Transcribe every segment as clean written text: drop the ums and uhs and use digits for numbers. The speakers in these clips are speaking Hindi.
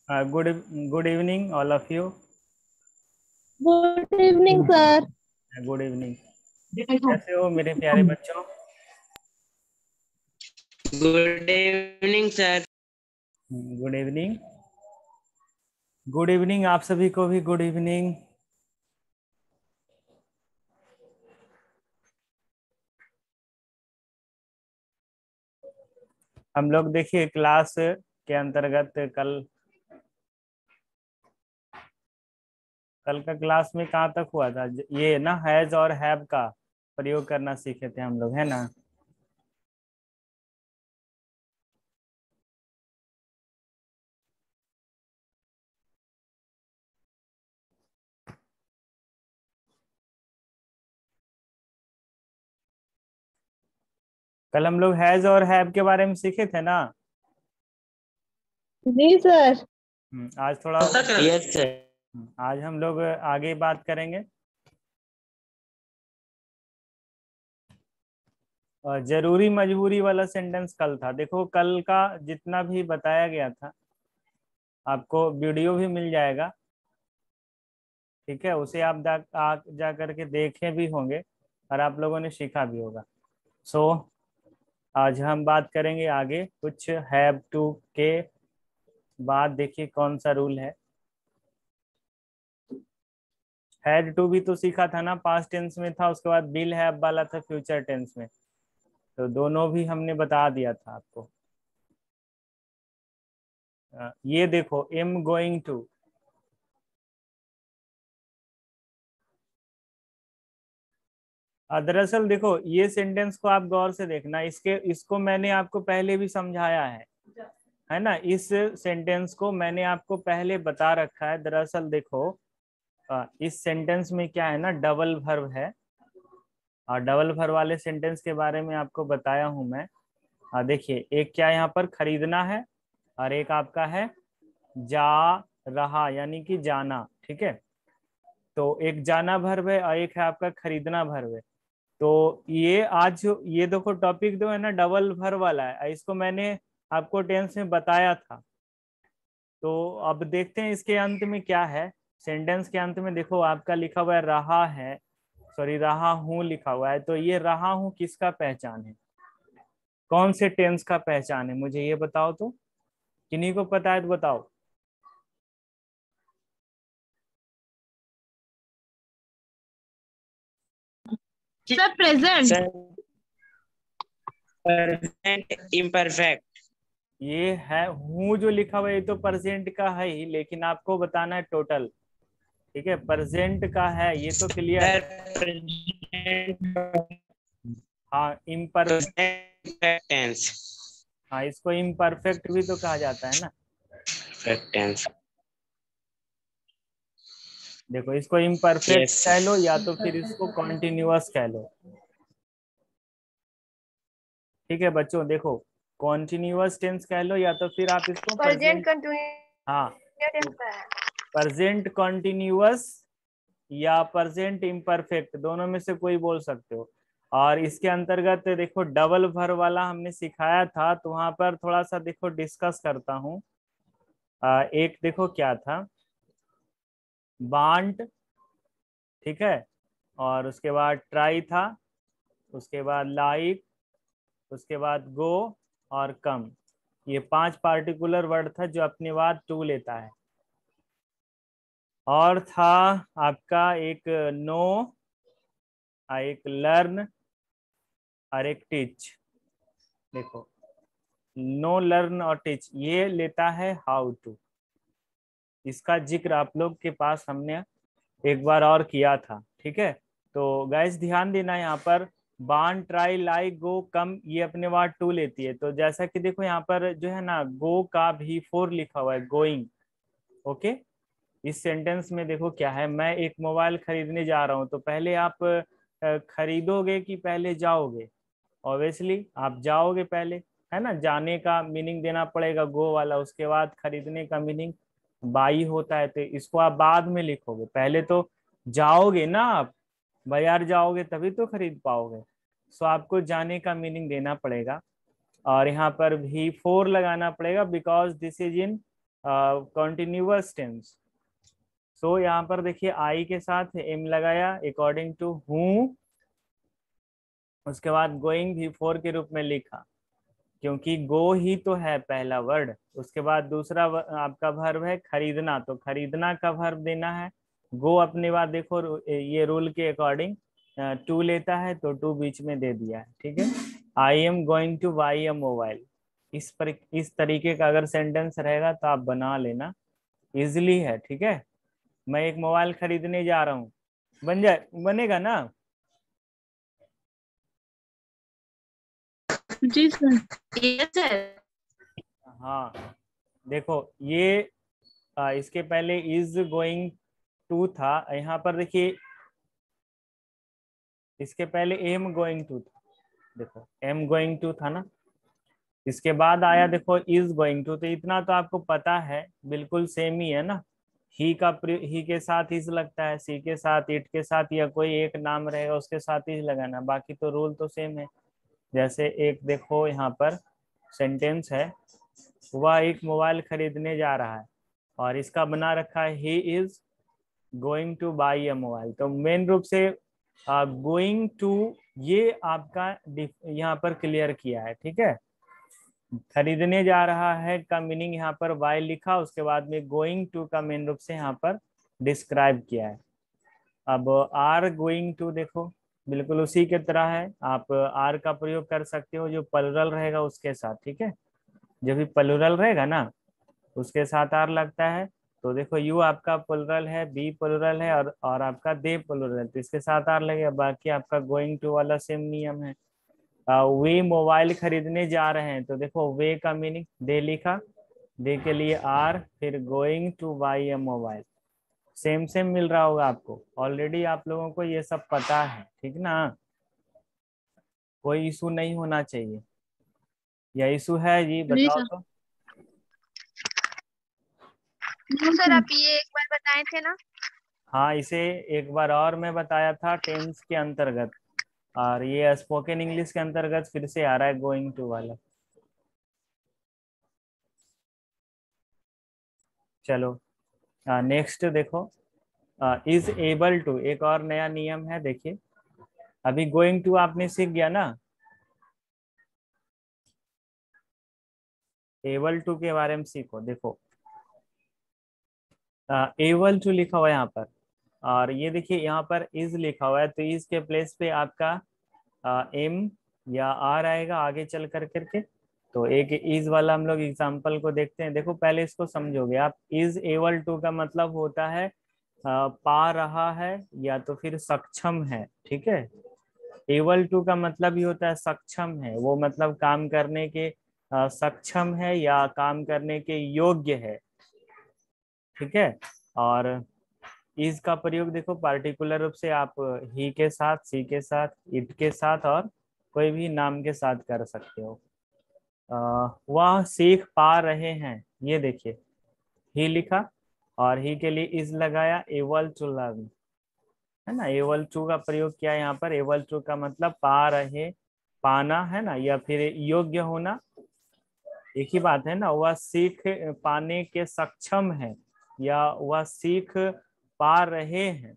Good evening all of you. Good evening sir. Good evening. कैसे हो मेरे प्यारे बच्चों? Good evening sir. Good evening. Good evening आप सभी को भी गुड इवनिंग। हम लोग देखिए क्लास के अंतर्गत कल का क्लास में कहाँ तक हुआ था? ये ना हैज और हैव का प्रयोग करना सीखे थे हम लोग, है ना? कल हम लोग हैज और हैव के बारे में सीखे थे ना। जी सर। आज थोड़ा यस सर। आज हम लोग आगे बात करेंगे। जरूरी मजबूरी वाला सेंटेंस कल था। देखो कल का जितना भी बताया गया था आपको वीडियो भी मिल जाएगा, ठीक है? उसे आप जा करके देखे भी होंगे और आप लोगों ने सीखा भी होगा। सो आज हम बात करेंगे आगे कुछ हैव टू के बाद। देखिए कौन सा रूल है। हैड टू भी तो सीखा था ना, पास्ट टेंस में था, उसके बाद विल हैव वाला था फ्यूचर टेंस में। तो दोनों भी हमने बता दिया था आपको। ये देखो एम गोइंग टू, दरअसल देखो ये सेंटेंस को आप गौर से देखना, इसको मैंने आपको पहले भी समझाया है ना? इस सेंटेंस को मैंने आपको पहले बता रखा है। दरअसल देखो इस सेंटेंस में क्या है ना, डबल वर्ब है। और डबल वर्ब वाले सेंटेंस के बारे में आपको बताया हूं मैं। देखिए एक क्या यहाँ पर खरीदना है और एक आपका है जा रहा, यानी कि जाना, ठीक है? तो एक जाना वर्ब है और एक है आपका खरीदना वर्ब है। तो ये आज ये देखो टॉपिक जो है ना डबल वर्ब वाला है, इसको मैंने आपको टेंस में बताया था। तो अब देखते हैं इसके अंत में क्या है। सेंटेंस के अंत में देखो आपका लिखा हुआ है रहा है, सॉरी रहा हूं लिखा हुआ है। तो ये रहा हूं किसका पहचान है? कौन से टेंस का पहचान है? मुझे ये बताओ तो। किन्हीं को पता है तो बताओ। Sir present. Sir present imperfect. ये है हूं जो लिखा हुआ है, ये तो प्रेजेंट का है ही, लेकिन आपको बताना है टोटल, ठीक है? प्रेजेंट का है ये तो क्लियर सर है। प्रेजेंट हाँ इम्परफेक्ट। टेंस। हाँ इसको इम्परफेक्ट भी तो कहा जाता है ना। Perfect tense. देखो इसको इम्परफेक्ट यस कह लो या तो फिर इसको कॉन्टिन्यूअस कह लो, ठीक है बच्चों? देखो कॉन्टिन्यूअस टेंस कह लो या तो फिर आप इसको प्रेजेंट प्रेजेंट। कंटिन्यूस हाँ टेंस तो का है। प्रेजेंट कॉन्टिन्यूअस या प्रेजेंट इम्परफेक्ट, दोनों में से कोई बोल सकते हो। और इसके अंतर्गत देखो डबल वर्ब वाला हमने सिखाया था, तो वहां पर थोड़ा सा देखो डिस्कस करता हूँ। एक देखो क्या था, वांट, ठीक है? और उसके बाद ट्राई था, उसके बाद लाइक, उसके बाद गो और कम। ये 5 पार्टिकुलर वर्ड था जो अपने बाद टू लेता है। और था आपका एक नो, एक लर्न और एक टीच। देखो नो लर्न और टीच ये लेता है हाउ टू। इसका जिक्र आप लोग के पास हमने एक बार और किया था, ठीक है? तो गाइस ध्यान देना यहाँ पर, बान ट्राई लाइक गो कम ये अपने बाद टू लेती है। तो जैसा कि देखो यहाँ पर जो है ना गो का भी फोर लिखा हुआ है, गोइंग। ओके, इस सेंटेंस में देखो क्या है, मैं एक मोबाइल खरीदने जा रहा हूँ। तो पहले आप खरीदोगे कि पहले जाओगे? ऑब्वियसली आप जाओगे पहले, है ना? जाने का मीनिंग देना पड़ेगा गो वाला, उसके बाद खरीदने का मीनिंग बाई होता है। तो इसको आप बाद में लिखोगे, पहले तो जाओगे ना आप, बाजार जाओगे तभी तो खरीद पाओगे। सो आपको जाने का मीनिंग देना पड़ेगा। और यहाँ पर भी फोर लगाना पड़ेगा because this is in continuous tense. So यहाँ पर देखिए आई के साथ एम लगाया अकॉर्डिंग टू हूँ, उसके बाद गोइंग भी फोर के रूप में लिखा, क्योंकि गो ही तो है पहला वर्ड। उसके बाद दूसरा आपका वर्ब है खरीदना, तो खरीदना का वर्ब देना है। गो अपने बाद देखो ये रूल के अकॉर्डिंग टू लेता है, तो टू बीच में दे दिया है, ठीक है। I am going to buy a mobile. इस तरीके का अगर सेंटेंस रहेगा तो आप बना लेना, इजिली है, ठीक है। मैं एक मोबाइल खरीदने जा रहा हूँ, बनेगा ना। जी सर। Yes sir. हाँ देखो ये इसके पहले इज गोइंग टू था, यहाँ पर देखिए इसके पहले एम गोइंग टू था, देखो एम गोइंग टू था ना, इसके बाद आया देखो इज गोइंग टू। तो इतना तो आपको पता है, बिल्कुल सेम ही है ना। ही के साथ इज लगता है, सी के साथ, इट के साथ, या कोई एक नाम रहेगा उसके साथ इज लगाना, बाकी तो रूल तो सेम है। जैसे एक देखो यहाँ पर सेंटेंस है, वह एक मोबाइल खरीदने जा रहा है, और इसका बना रखा है he is going to buy a mobile. तो मेन रूप से गोइंग टू ये आपका यहाँ पर क्लियर किया है, ठीक है। खरीदने जा रहा है का मीनिंग यहाँ पर बाय लिखा, उसके बाद में गोइंग टू का मेन रूप से यहाँ पर डिस्क्राइब किया है। अब आर गोइंग टू देखो बिल्कुल उसी के तरह है, आप आर का प्रयोग कर सकते हो जो प्लुरल रहेगा उसके साथ, ठीक है। जो भी प्लुरल रहेगा ना उसके साथ आर लगता है। तो देखो यू आपका प्लुरल है, बी प्लुरल है, और आपका दे प्लुरल है, तो इसके साथ आर लगेगा। बाकी आपका गोइंग टू वाला सेम नियम है। वे मोबाइल खरीदने जा रहे हैं, तो देखो वे का मीनिंग दे लिखा, दे के लिए आर, फिर going to buy a mobile. Same same मिल रहा होगा आपको, ऑलरेडी आप लोगों को ये सब पता है, ठीक ना। कोई इशू नहीं होना चाहिए, या इशू है जी जी बताओ सर। तो। सर आप ये एक बार बताए थे ना। हाँ इसे एक बार और मैं बताया था टेंस के अंतर्गत, और ये स्पोकन इंग्लिश के अंतर्गत फिर से आ रहा है गोइंग टू वाला। चलो नेक्स्ट देखो, इज एबल टू, एक और नया नियम है देखिए। अभी गोइंग टू आपने सीख गया ना, एबल टू के बारे में सीखो। देखो एबल टू लिखा हुआ है यहाँ पर, और ये देखिए यहाँ पर इज लिखा हुआ है, तो इज के प्लेस पे आपका एम या आर आएगा आगे चल कर करके। तो एक इज वाला हम लोग एग्जांपल को देखते हैं। देखो पहले इसको समझोगे आप, इज एबल टू का मतलब होता है पा रहा है या तो फिर सक्षम है, ठीक है। एबल टू का मतलब ही होता है सक्षम है, वो मतलब काम करने के सक्षम है या काम करने के योग्य है, ठीक है। और इज का प्रयोग देखो पार्टिकुलर रूप से आप ही के साथ, सी के साथ, इट के साथ, और कोई भी नाम के साथ कर सकते हो। वह सीख पा रहे हैं, ये देखिए ही लिखा, और ही के लिए इज लगाया, एबल टू लर्न, है ना। एबल टू का प्रयोग किया यहाँ पर। एबल टू का मतलब पा रहे, पाना है ना, या फिर योग्य होना, एक ही बात है ना। वह सीख पाने के सक्षम है, या वह सीख पा रहे हैं,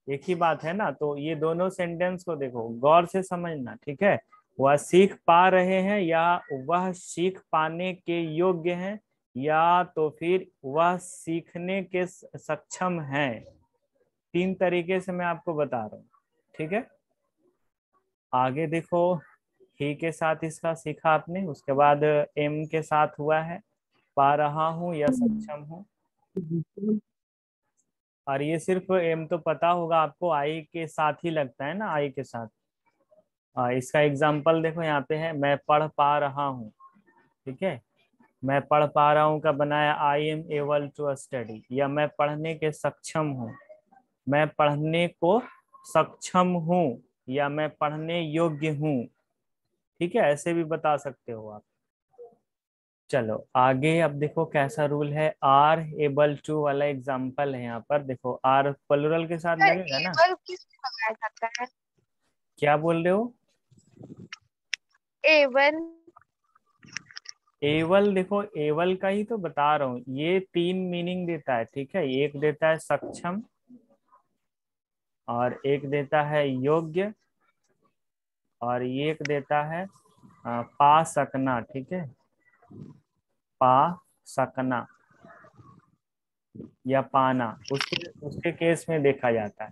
एक ही बात है ना। तो ये दोनों सेंटेंस को देखो गौर से समझना, ठीक है। वह सीख पा रहे हैं, या वह सीख पाने के योग्य हैं, या तो फिर वह सीखने के सक्षम हैं। तीन तरीके से मैं आपको बता रहा हूँ, ठीक है। आगे देखो ही के साथ इसका सीखा आपने, उसके बाद एम के साथ हुआ है पा रहा हूँ या सक्षम हूँ। और ये सिर्फ एम तो पता होगा आपको, आई के साथ ही लगता है ना, आई के साथ। इसका एग्जाम्पल देखो यहाँ पे है, मैं पढ़ पा रहा हूँ, ठीक है। मैं पढ़ पा रहा हूँ का बनाया I am able to study, या मैं पढ़ने के सक्षम हूँ, मैं पढ़ने को सक्षम हूँ, या मैं पढ़ने योग्य हूँ, ठीक है। ऐसे भी बता सकते हो आप। चलो आगे अब देखो कैसा रूल है, आर एबल टू वाला एग्जाम्पल है यहाँ पर। देखो आर प्लुरल के साथ सर लगेगा ना। एबल किस में लगाया जाता है? क्या बोल रहे हो? एबल। एवल, देखो एवल का ही तो बता रहा हूँ, ये 3 मीनिंग देता है, ठीक है। एक देता है सक्षम, और एक देता है योग्य, और ये एक देता है पा सकना, ठीक है, पा सकना या पाना, उसके उसके केस में देखा जाता है,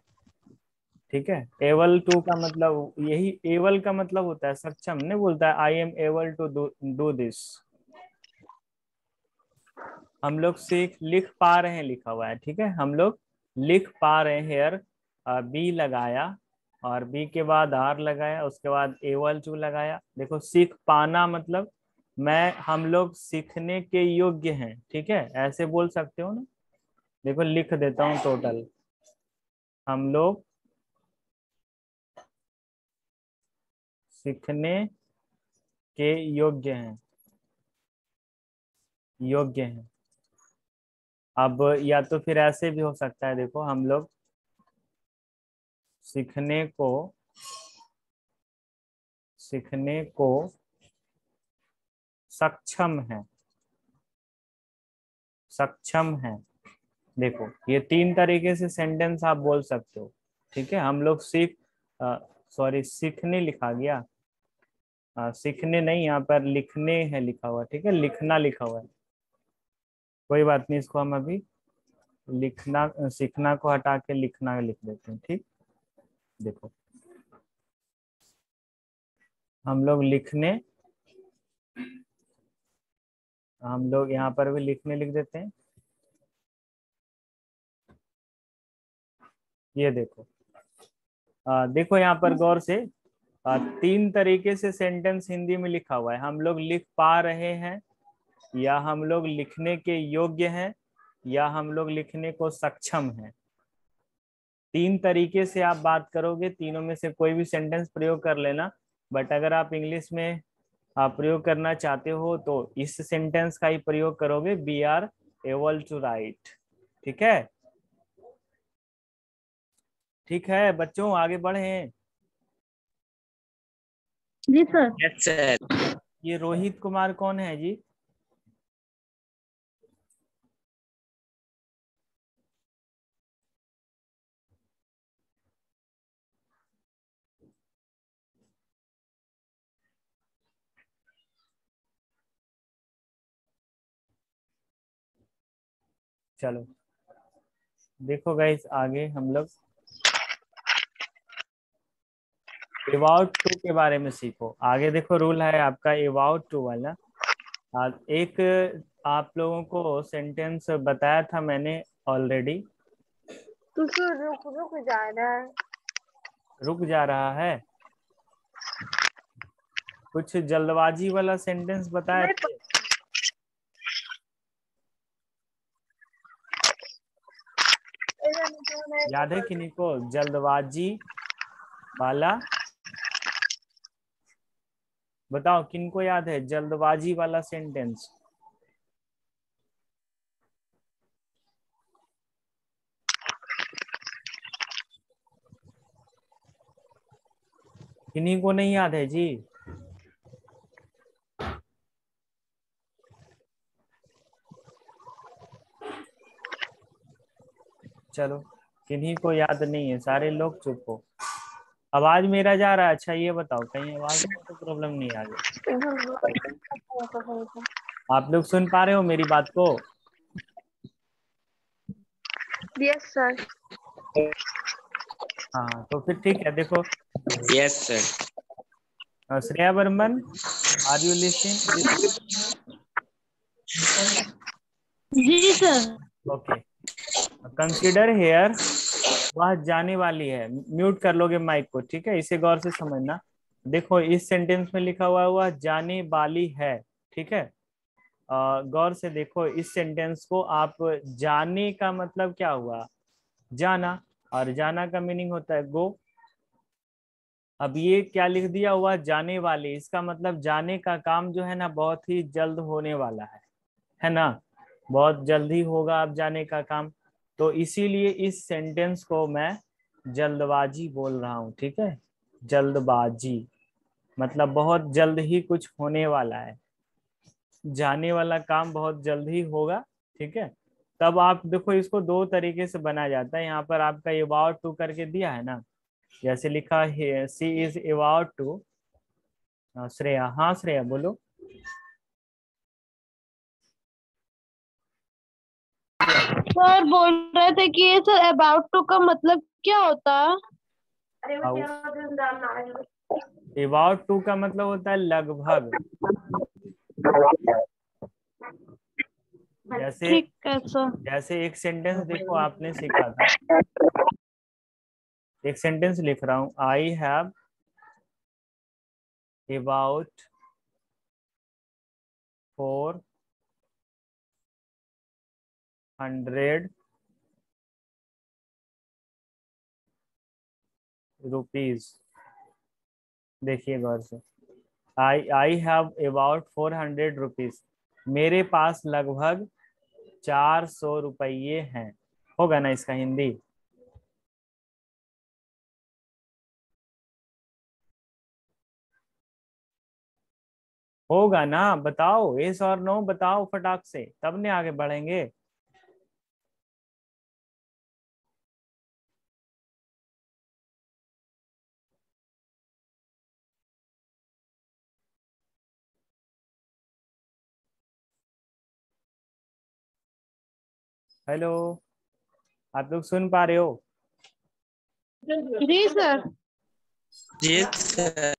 ठीक है। एबल टू का मतलब, यही एबल का मतलब होता है सक्षम, नहीं बोलता है I am able to do this. हम लोग सीख लिख पा रहे हैं लिखा हुआ है, ठीक है, हम लोग लिख पा रहे हैं, हेयर बी लगाया, और बी के बाद आर लगाया, उसके बाद एबल टू लगाया। देखो सीख पाना मतलब हम लोग सीखने के योग्य हैं, ठीक है, ऐसे बोल सकते हो ना। देखो लिख देता हूँ टोटल, हम लोग सीखने के योग्य हैं, योग्य हैं। अब या तो फिर ऐसे भी हो सकता है, देखो हम लोग सीखने को सक्षम है, सक्षम है। देखो ये 3 तरीके से सेंटेंस आप बोल सकते हो, ठीक है। हम लोग सॉरी सीखने लिखा गया, सीखने नहीं, यहाँ पर लिखने है लिखा हुआ, ठीक है, लिखना लिखा हुआ है, कोई बात नहीं, इसको हम अभी लिखना सीखना को हटा के लिखना लिख देते हैं, ठीक। देखो हम लोग हम लोग यहाँ पर भी लिखने लिख देते हैं। ये देखो देखो यहाँ पर गौर से 3 तरीके से सेंटेंस हिंदी में लिखा हुआ है। हम लोग लिख पा रहे हैं, या हम लोग लिखने के योग्य हैं, या हम लोग लिखने को सक्षम हैं। 3 तरीके से आप बात करोगे, तीनों में से कोई भी सेंटेंस प्रयोग कर लेना। बट अगर आप इंग्लिश में आप प्रयोग करना चाहते हो तो इस सेंटेंस का ही प्रयोग करोगे, we are able to write, ठीक है। ठीक है बच्चों, आगे बढ़े। जी सर। Yes sir. ये रोहित कुमार कौन है जी? चलो देखो गाइस, आगे हम लोग अबाउट टू के बारे में सीखो। आगे देखो रूल है आपका अबाउट टू वाला। एक आप लोगों को सेंटेंस बताया था मैंने ऑलरेडी। तो सर रुक रुक जा रहा है। रुक जा रहा है, कुछ जल्दबाजी वाला सेंटेंस बताए मैं थे। याद है किन्हीं को जल्दबाजी वाला? बताओ किनको याद है जल्दबाजी वाला सेंटेंस? किन्हीं को नहीं याद है जी? चलो किन्हीं को याद नहीं है, सारे लोग चुप हो। आवाज मेरा जा रहा है? अच्छा ये बताओ, कहीं आवाज में तो प्रॉब्लम नहीं आ गई? आप लोग सुन पा रहे हो मेरी बात को? Yes sir. हाँ तो फिर ठीक है। देखो yes sir. Shreya Barman, are you listening? जी सर। ओके, कंसीडर हेयर, वह जाने वाली है। म्यूट कर लोगे माइक को, ठीक है, इसे गौर से समझना। देखो इस सेंटेंस में लिखा हुआ है वह जाने वाली है, ठीक है। गौर से देखो इस सेंटेंस को आप, जाने का मतलब क्या हुआ? जाना, और जाना का मीनिंग होता है गो। अब ये क्या लिख दिया हुआ, जाने वाली, इसका मतलब जाने का काम जो है ना बहुत ही जल्द होने वाला है ना, बहुत जल्द ही होगा अब जाने का काम। तो इसीलिए इस सेंटेंस को मैं जल्दबाजी बोल रहा हूँ, ठीक है। जल्दबाजी मतलब बहुत जल्द ही कुछ होने वाला है। जाने वाला काम बहुत जल्द ही होगा। ठीक है, तब आप देखो इसको दो तरीके से बनाया जाता है। यहाँ पर आपका अबाउट टू करके दिया है ना, जैसे लिखा है सी इज अबाउट टू। श्रेया, हाँ श्रेया बोलो। सर बोल रहे थे कि ये सर अबाउट टू का मतलब क्या होता है? अबाउट टू का मतलब होता है लगभग। जैसे ठीक है सर। जैसे एक सेंटेंस देखो आपने सीखा था, एक सेंटेंस लिख रहा हूं, आई हैव अबाउट 400 रुपीज। देखिए गौर से, आई हैव अबाउट 400 रुपीज, मेरे पास लगभग 400 रुपये हैं। होगा ना इसका हिंदी? होगा ना? बताओ यस और नो, बताओ फटाक से, तब ने आगे बढ़ेंगे। हेलो, आप लोग सुन पा रहे हो? जी sir. Yes, sir.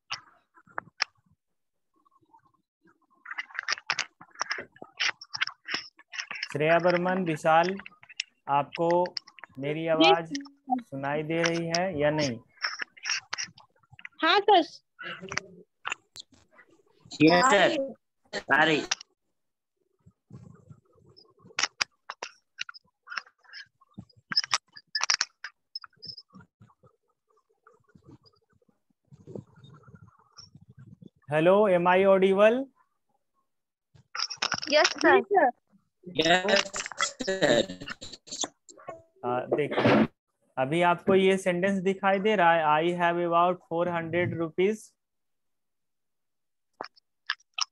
Shreya Burman, Vishal, आपको मेरी जी आवाज सुनाई दे रही है या नहीं? हाँ sir. Yes, sir. Sorry. Hello, am I audible? Yes sir. Yes, sir. देखिए, अभी आपको ये सेंटेंस दिखाई दे रहा है, आई हैव अबाउट 400 रुपीज।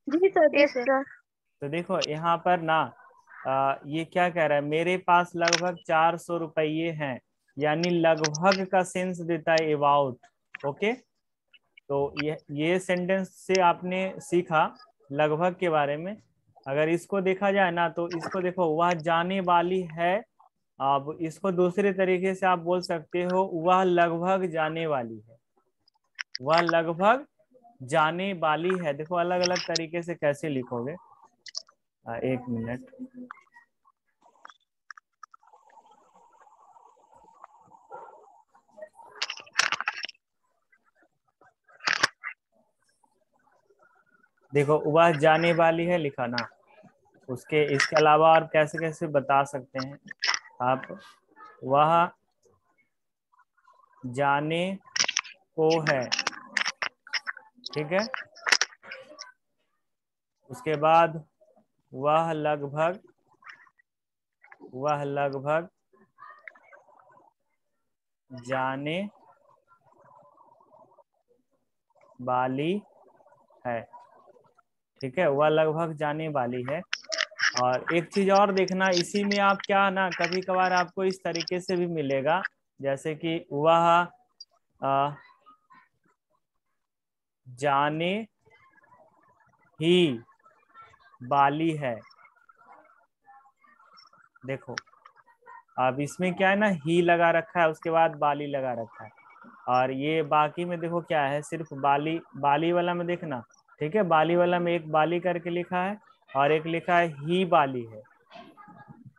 जी सर। Yes sir. तो देखो यहाँ पर ना, ये क्या कह रहा है, मेरे पास लगभग 400 रुपये हैं, यानी लगभग का सेंस देता है अबाउट। ओके, तो ये सेंटेंस से आपने सीखा लगभग के बारे में। अगर इसको देखा जाए ना, तो इसको देखो, वह जाने वाली है। अब इसको दूसरे तरीके से आप बोल सकते हो, वह लगभग जाने वाली है। वह लगभग जाने वाली है। देखो अलग अलग तरीके से कैसे लिखोगे। एक मिनट। देखो वह जाने वाली है लिखा ना, उसके इसके अलावा और कैसे कैसे बता सकते हैं आप, वह जाने को है। ठीक है, उसके बाद वह लगभग जाने वाली है। ठीक है, वह लगभग जाने वाली है। और एक चीज और देखना, इसी में आप क्या ना, कभी कभार आपको इस तरीके से भी मिलेगा, जैसे कि वह जाने ही वाली है। देखो अब इसमें क्या है ना, ही लगा रखा है, उसके बाद बाली लगा रखा है। और ये बाकी में देखो क्या है, सिर्फ बाली, बाली वाला में देखना। ठीक है, बाली वाला में एक बाली करके लिखा है, और एक लिखा है ही बाली है,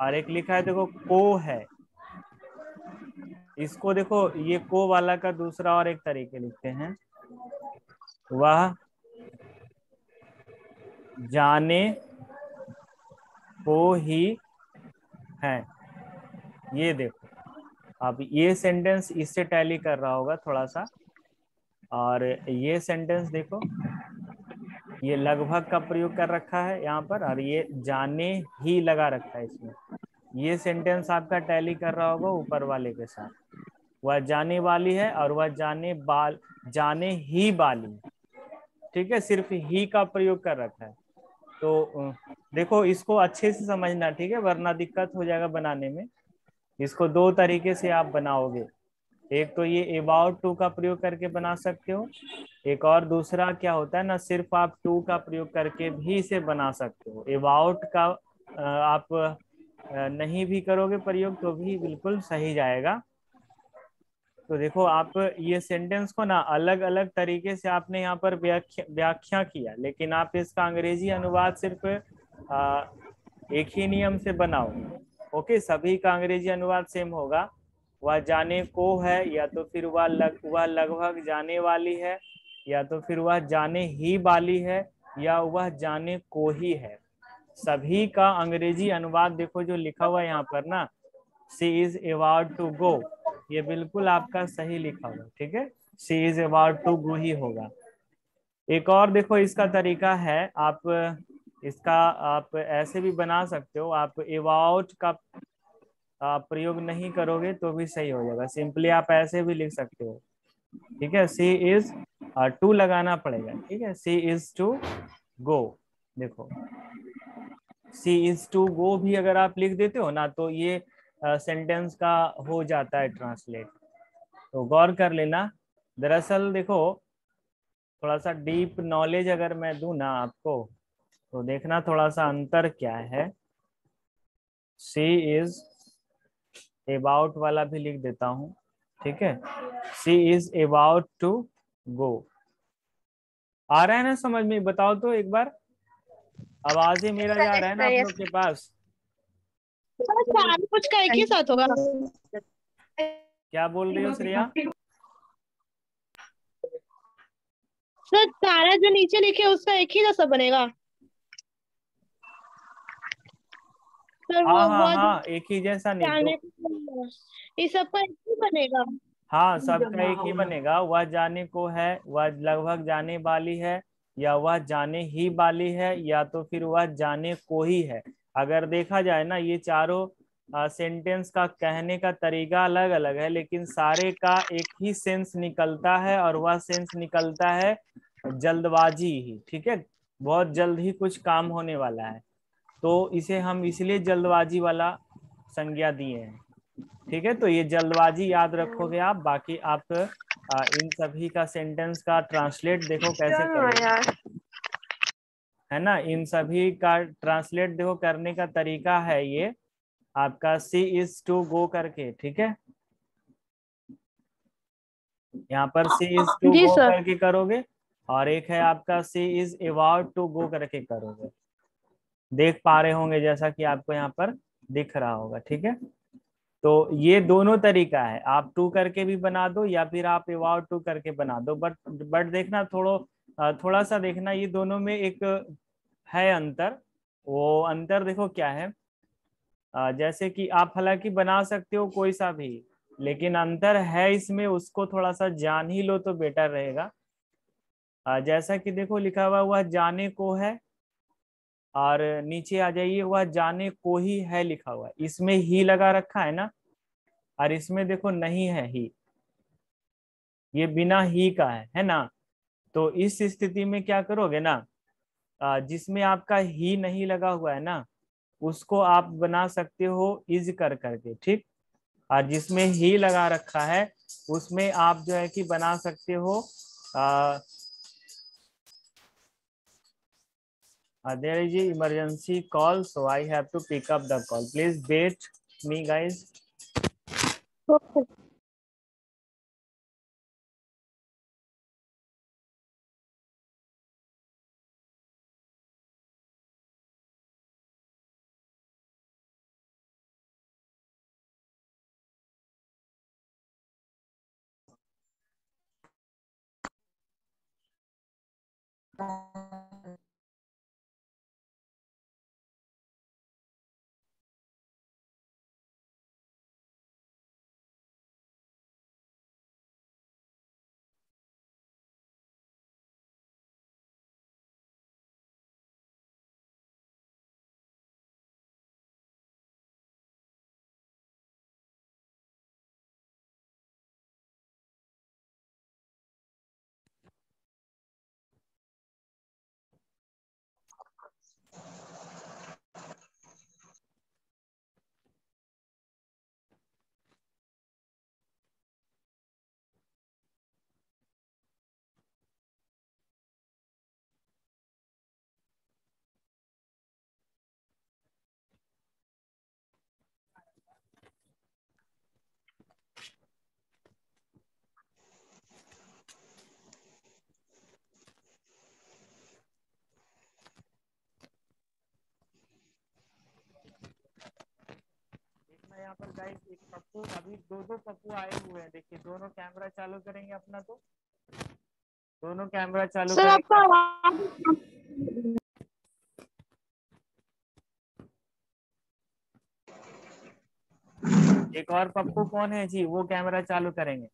और एक लिखा है देखो को है। इसको देखो, ये को वाला का दूसरा और एक तरीके लिखते हैं, वह जाने को ही है। ये देखो, अब ये सेंटेंस इससे टैली कर रहा होगा थोड़ा सा। और ये सेंटेंस देखो, ये लगभग का प्रयोग कर रखा है यहाँ पर, और ये जाने ही लगा रखा है इसमें। ये सेंटेंस आपका टैली कर रहा होगा ऊपर वाले के साथ। वह जाने वाली है और वह जाने ही वाली। ठीक है, सिर्फ ही का प्रयोग कर रखा है। तो देखो इसको अच्छे से समझना, ठीक है, वरना दिक्कत हो जाएगा बनाने में। इसको दो तरीके से आप बनाओगे। एक तो ये अबाउट टू का प्रयोग करके बना सकते हो, एक और दूसरा क्या होता है ना, सिर्फ आप टू का प्रयोग करके भी इसे बना सकते हो। अबाउट का आप नहीं भी करोगे प्रयोग तो भी बिल्कुल सही जाएगा। तो देखो आप ये सेंटेंस को ना अलग अलग तरीके से आपने यहाँ पर व्याख्या किया, लेकिन आप इसका अंग्रेजी अनुवाद सिर्फ एक ही नियम से बनाओ। ओके, सभी का अंग्रेजी अनुवाद सेम होगा। वह जाने को है, या तो फिर वह लगभग जाने वाली है, या तो फिर वह जाने ही वाली है, या वह जाने को ही है। सभी का अंग्रेजी अनुवाद देखो जो लिखा हुआ है यहाँ पर ना, she is about to go, ये बिल्कुल आपका सही लिखा हुआ, ठीक है, she is about to go ही होगा। एक और देखो इसका तरीका है, आप इसका आप ऐसे भी बना सकते हो। आप अबाउट का आप प्रयोग नहीं करोगे तो भी सही हो जाएगा, सिंपली आप ऐसे भी लिख सकते हो, ठीक है। सी इज टू लगाना पड़ेगा, ठीक है, सी इज टू गो। देखो सी इज टू गो भी अगर आप लिख देते हो ना तो ये सेंटेंस का हो जाता है ट्रांसलेट। तो गौर कर लेना। दरअसल देखो थोड़ा सा डीप नॉलेज अगर मैं दूं ना आपको, तो देखना थोड़ा सा अंतर क्या है। सी इज अबाउट वाला भी लिख देता हूँ, ठीक है, सी इज अबाउट टू गो। आ रहा है ना समझ में? बताओ तो एक बार, आवाजें मेरा जा रहा है ना आप लोग के पास? सर सारा कुछ का एक ही साथ होगा। क्या बोल रही हो श्रेया? सर सारा जो नीचे लिखे उसका एक ही जैसा बनेगा। सर हाँ हाँ वो हाँ, एक ही जैसा नहीं, जाने दो। को ये सबका एक ही बनेगा। हाँ, सबका एक ही बनेगा। वह जाने को है, वह लगभग जाने वाली है, या वह जाने ही वाली है, या तो फिर वह जाने को ही है। अगर देखा जाए ना, ये चारों सेंटेंस का कहने का तरीका अलग अलग है, लेकिन सारे का एक ही सेंस निकलता है, और वह सेंस निकलता है जल्दबाजी ही, ठीक है, बहुत जल्द ही कुछ काम होने वाला है, तो इसे हम इसलिए जल्दबाजी वाला संज्ञा दिए हैं, ठीक है। तो ये जल्दबाजी याद रखोगे आप। बाकी आप इन सभी का सेंटेंस का ट्रांसलेट देखो कैसे करोगे, है ना। इन सभी का ट्रांसलेट देखो करने का तरीका है ये आपका सी इज टू गो करके, ठीक है, यहाँ पर सी इज टू जी गो सर। करके करोगे, और एक है आपका she is about to go करके करोगे। देख पा रहे होंगे जैसा कि आपको यहाँ पर दिख रहा होगा, ठीक है। तो ये दोनों तरीका है, आप टू करके भी बना दो या फिर आप अबाउट टू करके बना दो, बट देखना थोड़ा सा देखना, ये दोनों में एक है अंतर। वो अंतर देखो क्या है। जैसे कि आप हालांकि बना सकते हो कोई सा भी, लेकिन अंतर है इसमें, उसको थोड़ा सा जान ही लो तो बेटर रहेगा। जैसा कि देखो लिखा हुआ वह जाने को है, और नीचे आ जाइए वह जाने को ही है लिखा हुआ है, इसमें ही लगा रखा है ना, और इसमें देखो नहीं है ही, ये बिना ही का है ना। तो इस स्थिति में क्या करोगे ना, जिसमें आपका ही नहीं लगा हुआ है ना, उसको आप बना सकते हो इज कर करके, ठीक। और जिसमें ही लगा रखा है उसमें आप जो है कि बना सकते हो there is a emergency call, so I have to pick up the call. Please wait me guys. पर गाइस एक पप्पू, अभी दो पप्पू आए हुए हैं, देखिए दोनों कैमरा चालू करेंगे अपना, तो दोनों कैमरा चालू सर करेंगे। आपका आवाज एक और पप्पू कौन है जी, वो कैमरा चालू करेंगे।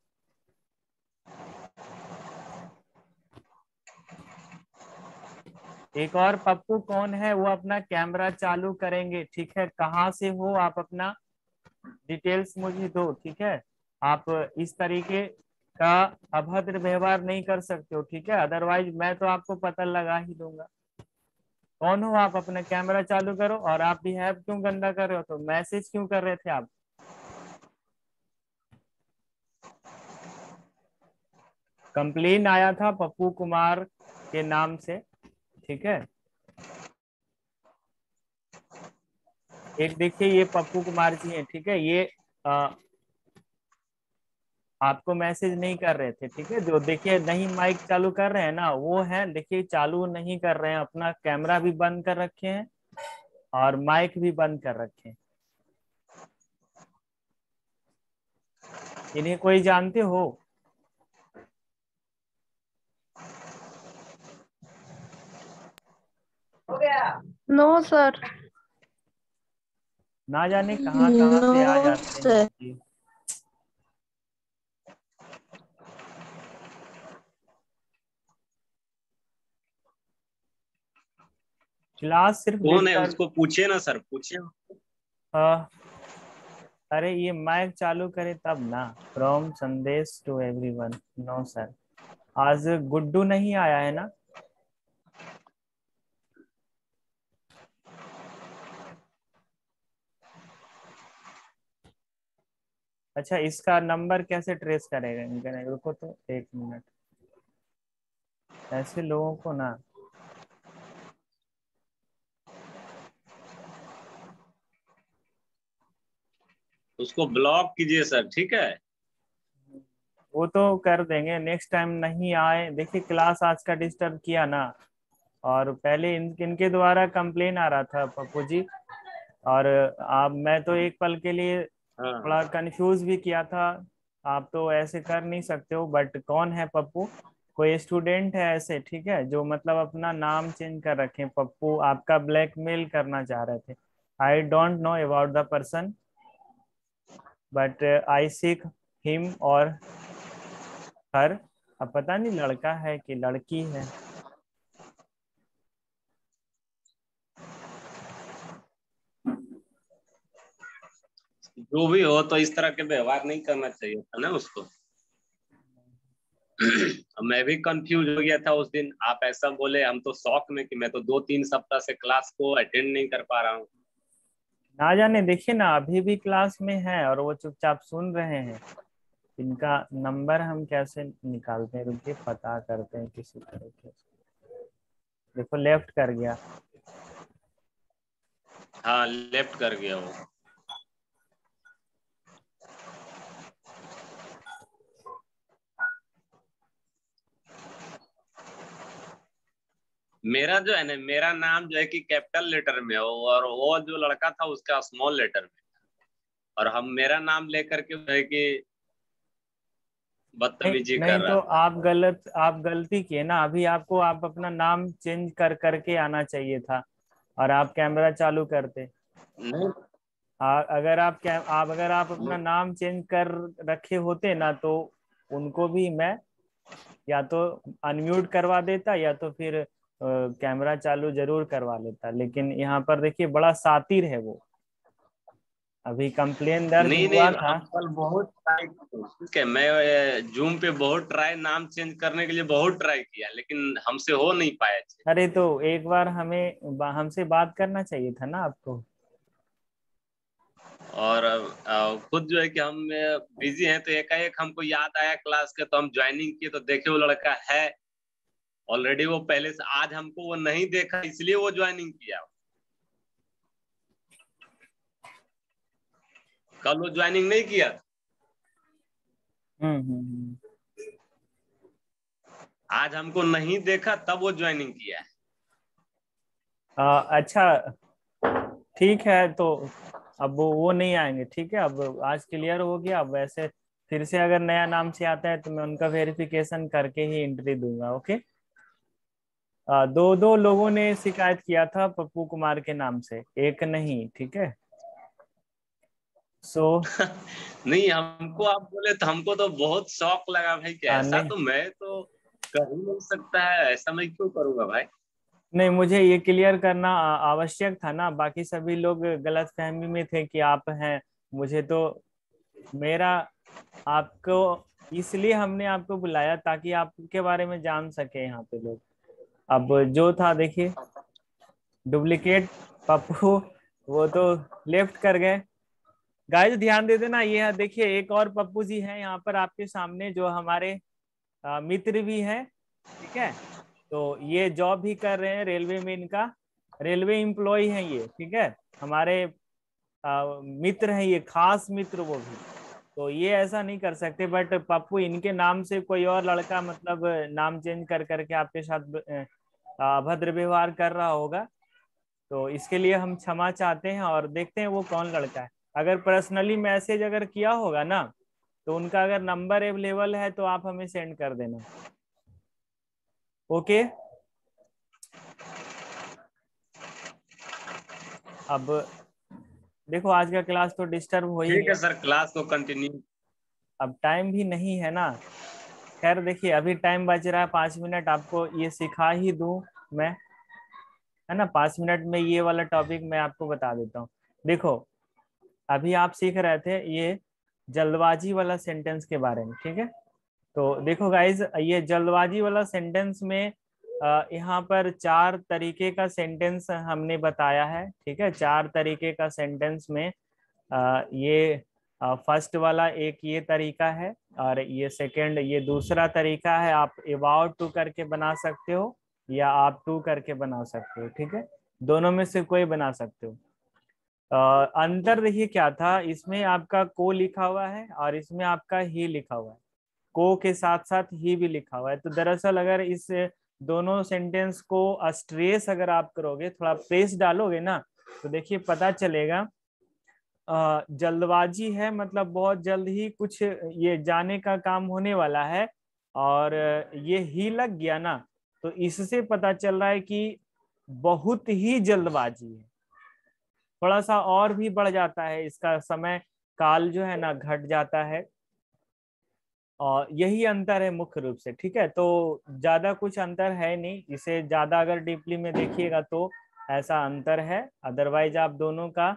एक और पप्पू कौन है, वो अपना कैमरा चालू करेंगे, ठीक है। कहाँ से हो आप, अपना डिटेल्स मुझे दो, ठीक है। आप इस तरीके का अभद्र व्यवहार नहीं कर सकते हो, ठीक है, अदरवाइज मैं तो आपको पता लगा ही दूंगा। कौन हो आप, अपना कैमरा चालू करो। और आप बिहेव क्यों गंदा कर रहे हो, तो मैसेज क्यों कर रहे थे आप। कंप्लेन आया था पप्पू कुमार के नाम से, ठीक है। एक देखिए ये पप्पू कुमार जी हैं, ठीक है। ये आपको मैसेज नहीं कर रहे थे, ठीक है। जो देखिए नहीं माइक चालू कर रहे हैं ना, वो है देखिए चालू नहीं कर रहे हैं, अपना कैमरा भी बंद कर रखे हैं और माइक भी बंद कर रखे हैं। इन्हें कोई जानते हो। No sir. ना जाने कहाँ कहाँ नो से आ जाते हैं सर। ये। क्लास सिर्फ कौन है डिस्टर्ब। उसको पूछिए ना सर, पूछिए। अरे ये माइक चालू करे तब ना। फ्रॉम संदेश टू एवरीवन। नो सर, आज गुड्डू नहीं आया है ना। अच्छा, इसका नंबर कैसे ट्रेस करेगा, इनका रुको तो एक मिनट। ऐसे लोगों को ना, उसको ब्लॉक कीजिए सर, ठीक है। वो तो कर देंगे नेक्स्ट टाइम नहीं आए। देखिए क्लास आज का डिस्टर्ब किया ना, और पहले इनके द्वारा कंप्लेन आ रहा था पप्पू जी। और आप, मैं तो एक पल के लिए हाँ, थोड़ा कंफ्यूज भी किया था। आप तो ऐसे कर नहीं सकते हो, बट कौन है पप्पू। कोई स्टूडेंट है ऐसे, ठीक है, जो मतलब अपना नाम चेंज कर रखे हैं पप्पू, आपका ब्लैकमेल करना चाह रहे थे। I don't know about the person, but I seek him और हर। अब पता नहीं लड़का है कि लड़की है। जो भी हो, तो इस तरह के व्यवहार नहीं करना चाहिए था ना उसको। मैं भी कंफ्यूज हो गया था उस दिन, आप ऐसा बोले, हम तो शौक में कि मैं तो 2-3 सप्ताह से क्लास को अटेंड नहीं कर पा रहा हूँ। ना जाने, देखिए ना अभी भी क्लास में है और वो चुपचाप सुन रहे हैं। इनका नंबर हम कैसे निकालते हैं, रुकिए पता करते हैं किसी तरीके से। देखो लेफ्ट कर गया। हाँ, लेफ्ट कर गया वो। मेरा जो है ना, मेरा नाम जो है कि कैपिटल लेटर में हो, और वो जो लड़का था उसका स्मॉल लेटर में। और हम मेरा नाम लेकर के जो है कि नहीं बदतमीजी कर नहीं, रहा तो था। आप गलती किए ना। अभी आपको आप अपना नाम चेंज कर करके आना चाहिए था, और आप कैमरा चालू करते। नहीं, अगर आप अपना नाम चेंज कर रखे होते ना, तो उनको भी मैं या तो अनम्यूट करवा देता, या तो फिर कैमरा चालू जरूर करवा लेता। लेकिन यहाँ पर देखिए बड़ा शातिर है वो। अभी कंप्लेन दर्ज नहीं, नहीं, हुआ था। हम कल बहुत ट्राई किए, ठीक है। मैं जूम पे बहुत ट्राई, नाम चेंज करने के लिए बहुत ट्राई किया, लेकिन हमसे हो नहीं पाया। अरे तो एक बार हमसे बात करना चाहिए था ना आपको। और खुद जो है कि हम बिजी हैं, तो एकाएक हमको याद आया क्लास के, तो हम ज्वाइनिंग किए, तो देखे वो लड़का है ऑलरेडी। वो पहले से, आज हमको वो नहीं देखा इसलिए वो ज्वाइनिंग किया। कल वो ज्वाइनिंग नहीं किया था। हम्म। आज हमको नहीं देखा तब वो ज्वाइनिंग किया है। अच्छा ठीक है, तो अब वो नहीं आएंगे, ठीक है। अब आज क्लियर हो गया। अब वैसे फिर से अगर नया नाम से आता है तो मैं उनका वेरिफिकेशन करके ही एंट्री दूंगा। ओके। दो दो लोगों ने शिकायत किया था पप्पू कुमार के नाम से, एक नहीं, ठीक है। सो नहीं, हमको आप बोले तो हमको तो बहुत शौक लगा भाई कि ऐसा नहीं तो मैं तो कर ही नहीं सकता है, ऐसा मैं क्यों करूंगा भाई। नहीं, मुझे ये क्लियर करना आवश्यक था ना। बाकी सभी लोग गलत फहमी में थे कि आप हैं। मुझे तो मेरा आपको इसलिए हमने आपको बुलाया ताकि आपके बारे में जान सके यहाँ पे लोग। अब जो था देखिए, डुप्लीकेट पप्पू वो तो लेफ्ट कर गए। गाइस ध्यान दे देना, ये देखिए एक और पप्पू जी हैं यहाँ पर आपके सामने, जो हमारे मित्र भी हैं, ठीक है। तो ये जॉब भी कर रहे हैं रेलवे में, इनका रेलवे एम्प्लॉय है ये, ठीक है। हमारे मित्र हैं ये, खास मित्र वो भी। तो ये ऐसा नहीं कर सकते, बट पप्पू इनके नाम से कोई और लड़का मतलब नाम चेंज कर करके आपके साथ अभद्र व्यवहार कर रहा होगा। तो इसके लिए हम क्षमा चाहते हैं और देखते हैं वो कौन लड़का है। अगर पर्सनली मैसेज अगर किया होगा ना, तो उनका अगर नंबर अवेलेबल है तो आप हमें सेंड कर देना। ओके। अब देखो आज का क्लास तो डिस्टर्ब हो ही ठीक है गया। सर, क्लास को कंटिन्यू। अब टाइम भी नहीं है ना। खैर देखिए अभी टाइम बच रहा है 5 मिनट, आपको ये सिखा ही दूं मैं, है ना। 5 मिनट में ये वाला टॉपिक मैं आपको बता देता हूँ। देखो अभी आप सीख रहे थे ये जल्दबाजी वाला सेंटेंस के बारे में, ठीक है। तो देखो गाइज, ये जल्दबाजी वाला सेंटेंस में यहाँ पर 4 तरीके का सेंटेंस हमने बताया है, ठीक है। 4 तरीके का सेंटेंस में ये फर्स्ट वाला एक ये तरीका है, और ये सेकंड ये दूसरा तरीका है। आप अबाउट टू करके बना सकते हो या आप टू करके बना सकते हो, ठीक है। दोनों में से कोई बना सकते हो। अंतर देखिए क्या था, इसमें आपका को लिखा हुआ है और इसमें आपका ही लिखा हुआ है। को के साथ साथ ही भी लिखा हुआ है। तो दरअसल अगर इस दोनों सेंटेंस को स्ट्रेस अगर आप करोगे, थोड़ा प्रेस डालोगे ना, तो देखिए पता चलेगा जल्दबाजी है मतलब बहुत जल्द ही कुछ ये जाने का काम होने वाला है। और ये ही लग गया ना, तो इससे पता चल रहा है कि बहुत ही जल्दबाजी है। थोड़ा सा और भी बढ़ जाता है इसका समय काल जो है ना, घट जाता है। और यही अंतर है मुख्य रूप से, ठीक है। तो ज्यादा कुछ अंतर है नहीं, इसे ज्यादा अगर डीपली में देखिएगा तो ऐसा अंतर है। अदरवाइज आप दोनों का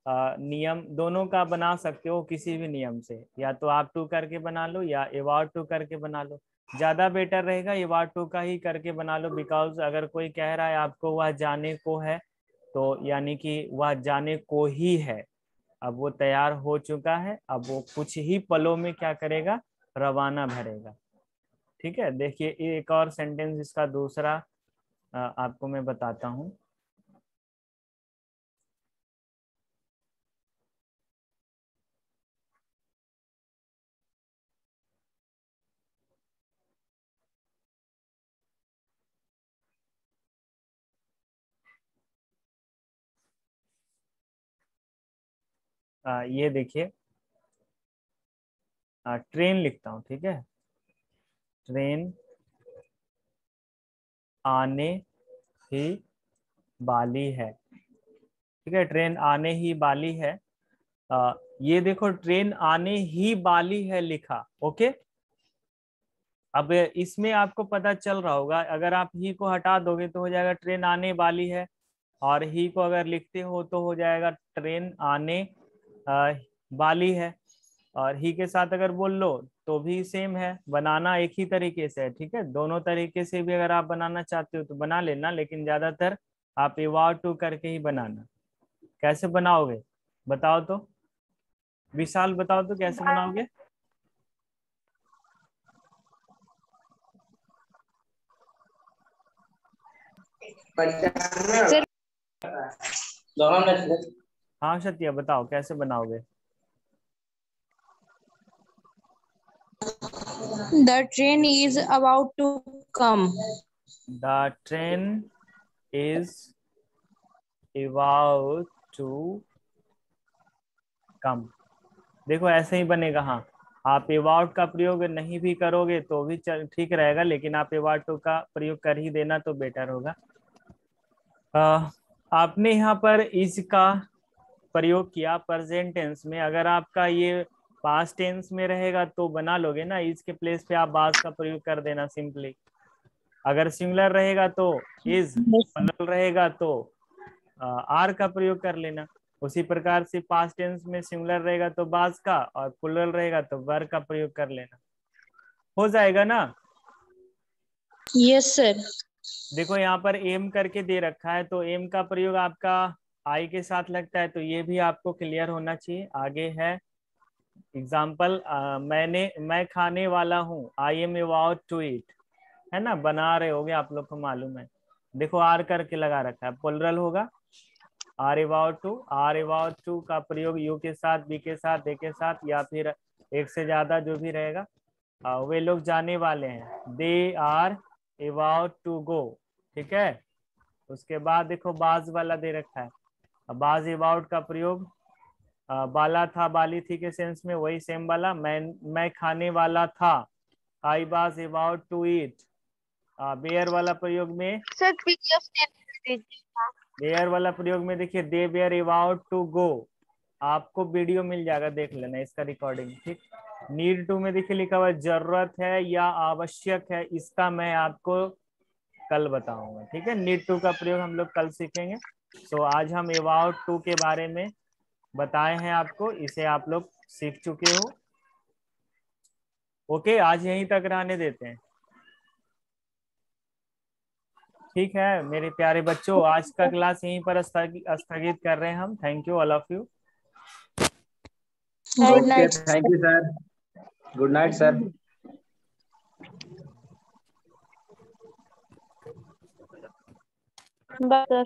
नियम दोनों का बना सकते हो किसी भी नियम से, या तो आप टू करके बना लो या अबाउट टू करके बना लो। ज्यादा बेटर रहेगा अबाउट टू का ही करके बना लो, बिकॉज अगर कोई कह रहा है आपको वह जाने को है, तो यानी कि वह जाने को ही है। अब वो तैयार हो चुका है, अब वो कुछ ही पलों में क्या करेगा, रवाना भरेगा, ठीक है। देखिए एक और सेंटेंस इसका दूसरा आपको मैं बताता हूँ। ये देखिए ट्रेन लिखता हूँ, ठीक है। ट्रेन आने ही वाली है, ठीक है। ट्रेन आने ही वाली है। ये देखो ट्रेन आने ही वाली है लिखा, ओके। अब इसमें आपको पता चल रहा होगा, अगर आप ही को हटा दोगे तो हो जाएगा ट्रेन आने वाली है, और ही को अगर लिखते हो तो हो जाएगा ट्रेन आने वाली है। और ही के साथ अगर बोल लो तो भी सेम है, बनाना एक ही तरीके से है, ठीक है। दोनों तरीके से भी अगर आप बनाना चाहते हो तो बना लेना, लेकिन ज्यादातर आप अबाउट टू करके ही बनाना। कैसे बनाओगे बताओ तो, विशाल बताओ तो कैसे बनाओगे। सर हाँ सत्या बताओ कैसे बनाओगे। the train is about to come. The train is about to कम। देखो ऐसे ही बनेगा। हाँ, आप अबाउट का प्रयोग नहीं भी करोगे तो भी ठीक रहेगा, लेकिन आप अबाउट टू का प्रयोग कर ही देना तो बेटर होगा। आपने यहाँ पर इज का प्रयोग किया प्रेजेंट टेंस में। अगर आपका ये पास्ट टेंस में रहेगा तो बना लोगे ना, इज के प्लेस पे आप बाज का प्रयोग कर देना सिंपली। अगर सिंगुलर रहेगा तो इज, प्लुरल रहेगा तो आर का प्रयोग कर लेना। उसी प्रकार से पास्ट टेंस में सिंगुलर रहेगा तो बाज का, और प्लुरल रहेगा तो वर का प्रयोग कर लेना। हो जाएगा ना? Yes sir. देखो यहाँ पर एम करके दे रखा है, तो एम का प्रयोग आपका आई के साथ लगता है, तो ये भी आपको क्लियर होना चाहिए। आगे है एग्जाम्पल, मैं खाने वाला हूँ, I am about to eat, है ना, बना रहे होगे आप लोग को मालूम है। देखो आर करके लगा रखा है, प्लुरल होगा are about to. Are about to का प्रयोग यू के साथ, बी के साथ, ए के साथ, या फिर एक से ज्यादा जो भी रहेगा। वे लोग जाने वाले हैं, they are about to go, ठीक है। उसके बाद देखो बाज वाला दे रखा है, बाज अबाउट का प्रयोग बाला था बाली थी के सेंस में, वही सेम वाला। मैं खाने वाला था, I was about to eat. Baeyer वाला प्रयोग में, सर पीडीएफ दे दीजिए। बेयर वाला प्रयोग में देखिए they were about to go. आपको वीडियो मिल जाएगा, देख लेना इसका रिकॉर्डिंग, ठीक। नीड टू में देखिए लिखा हुआ है जरूरत है या आवश्यक है, इसका मैं आपको कल बताऊंगा, ठीक है। नीड टू का प्रयोग हम लोग कल सीखेंगे। सो आज हम अबाउट टू के बारे में बताए हैं आपको, इसे आप लोग सीख चुके हो। ओके, आज यहीं तक रहने देते हैं, ठीक है मेरे प्यारे बच्चों। आज का क्लास यहीं पर स्थगित कर रहे हैं हम। Thank you all of you. Good night. Thank you sir. Good night sir. Bye sir.